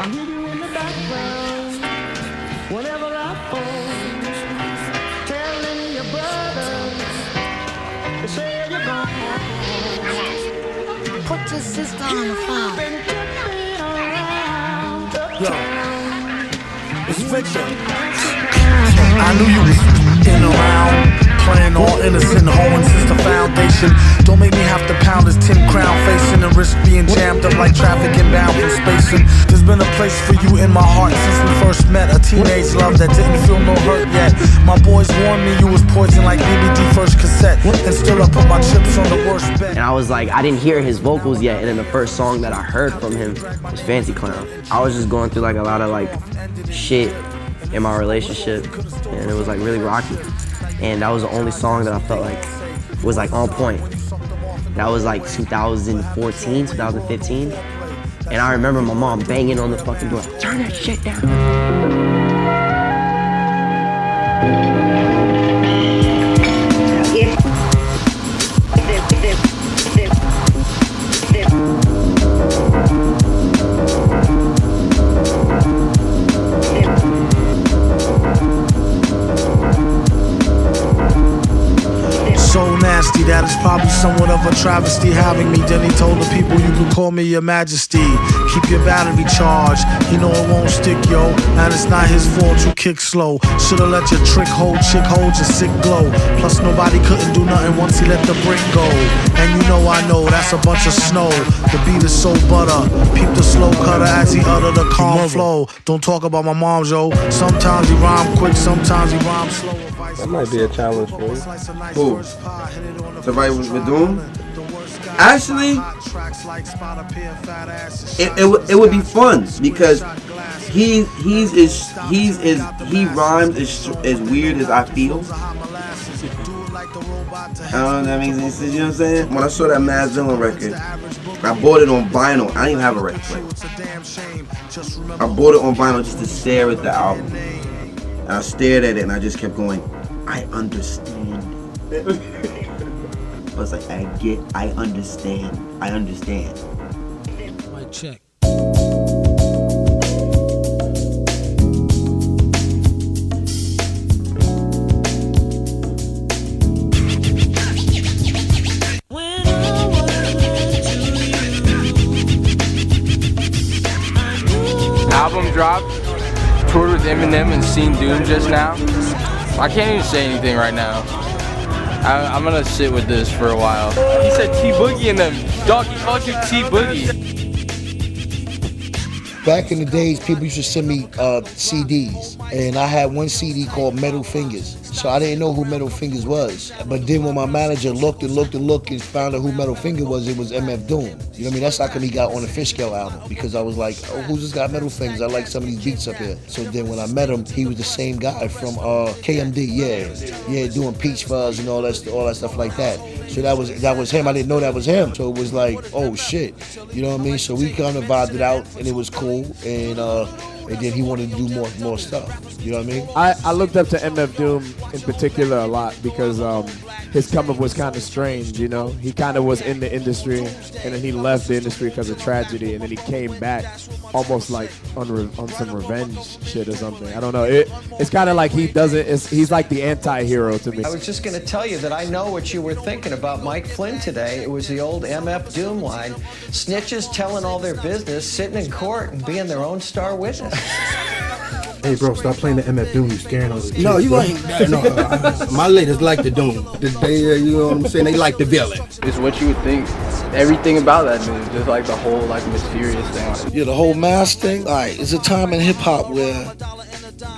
hear you in the background whenever I phone, telling your brothers to say you're gone. Put your sister on the phone. Yo, it's Viktor. I knew you was in around, playing all innocent, hoeing since the foundation. Don't make me have to pound this 10 crown facing and risk being jammed up like traffic inbound from spacing. There's been a place for you in my heart since we first met. A teenage love that didn't feel no hurt yet. My boys warned me you was poison like BBD first cassette. And still I put my chips on the worst bet. And I was like, I didn't hear his vocals yet. And then the first song that I heard from him was Fancy Clown. I was just going through like a lot of like shit in my relationship. And it was like really rocky. And that was the only song that I felt like was like on point. That was like 2014, 2015. And I remember my mom banging on the fucking door, turn that shit down. So nasty that it's probably somewhat of a travesty having me. Then he told the people you could call me your majesty. Keep your battery charged, he know it won't stick, yo. And it's not his fault you kick slow. Should've let your trick hold your sick glow. Plus nobody couldn't do nothing once he let the brick go. And you know I know that's a bunch of snow. The beat is so butter. Peep the slow cutter as he utter the calm flow. Don't talk about my mom, yo. Sometimes he rhyme quick, sometimes he rhyme slow. That might be a challenge for you. Who? To write with Doom? Actually, it would be fun because he rhymes as weird as I feel. I don't know that makes any sense, you know what I'm saying? When I saw that Madvillainy record, I bought it on vinyl. I didn't even have a record player. I bought it on vinyl just to stare at the album. And I stared at it and I just kept going, I understand. I was like, I understand. Mic check. Album dropped, toured with Eminem and seen Doom just now. I can't even say anything right now. I'm gonna sit with this for a while. He said T-Boogie in them. Dog, he called you T-Boogie. Back in the days, people used to send me CDs, and I had one CD called Metal Fingers. So I didn't know who Metal Fingers was. But then when my manager looked and found out who Metal Finger was, it was MF Doom. You know what I mean? That's how come he got on the Fish Scale album. Because I was like, oh, who's this guy Metal Fingers? I like some of these beats up here. So then when I met him, he was the same guy from KMD, yeah, doing Peach Fuzz and all that stuff like that. So that was him. I didn't know that was him. So it was like, oh shit. You know what I mean? So we kind of vibed it out and it was cool. And then he wanted to do more stuff. You know what I mean? I looked up to MF Doom in particular a lot because his come up was kind of strange, you know? He kind of was in the industry and then he left the industry because of tragedy and then he came back almost like on some revenge shit or something. I don't know. It's kind of like he's like the anti-hero to me. I was just going to tell you that I know what you were thinking about Mike Flynn today. It was the old MF Doom line. Snitches telling all their business, sitting in court and being their own star witness. Hey bro, stop playing the MF Doom. You scaring all the kids. No, you ain't. No, my ladies like the Doom. You know what I'm saying? They like the villain. It's what you would think. Everything about that dude, just like the whole like mysterious thing. Yeah, the whole mask thing. All right, it's a time in hip hop where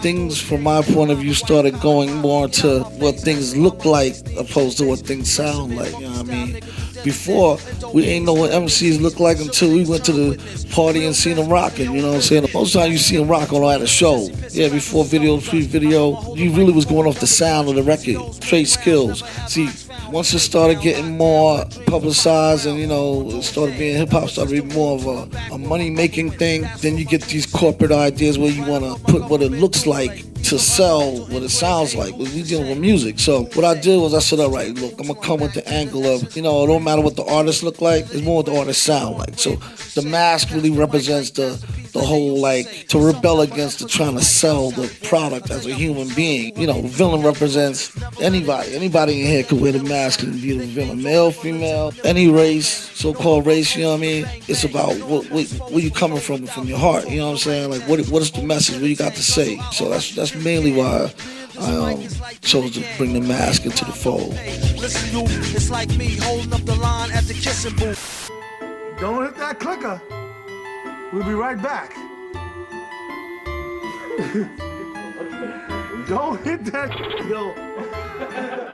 things, from my point of view, started going more to what things look like opposed to what things sound like. You know what I mean? Before, we ain't know what MCs look like until we went to the party and seen them rocking, you know what I'm saying? Most of the time you see them rock on at a show. Yeah, before video, pre-video, you really was going off the sound of the record, straight skills. See, once it started getting more publicized and, you know, it started being, hip-hop started being more of a money-making thing, then you get these corporate ideas where you want to put what it looks like to sell what it sounds like. We're dealing with music. So what I did was I said, all right, look, I'm going to come with the angle of, you know, it don't matter what the artists look like, it's more what the artists sound like. So the mask really represents the the whole like to rebel against the trying to sell the product as a human being. You know, villain represents anybody. Anybody in here could wear the mask and be the villain. Male, female, any race, so-called race, you know what I mean? It's about where you coming from your heart, you know what I'm saying? Like what is the message, what you got to say? So that's mainly why I chose to bring the mask into the fold. Listen, you, it's like me holding up the line at the kissing booth. Don't hit that clicker. We'll be right back. Don't hit that. Yo.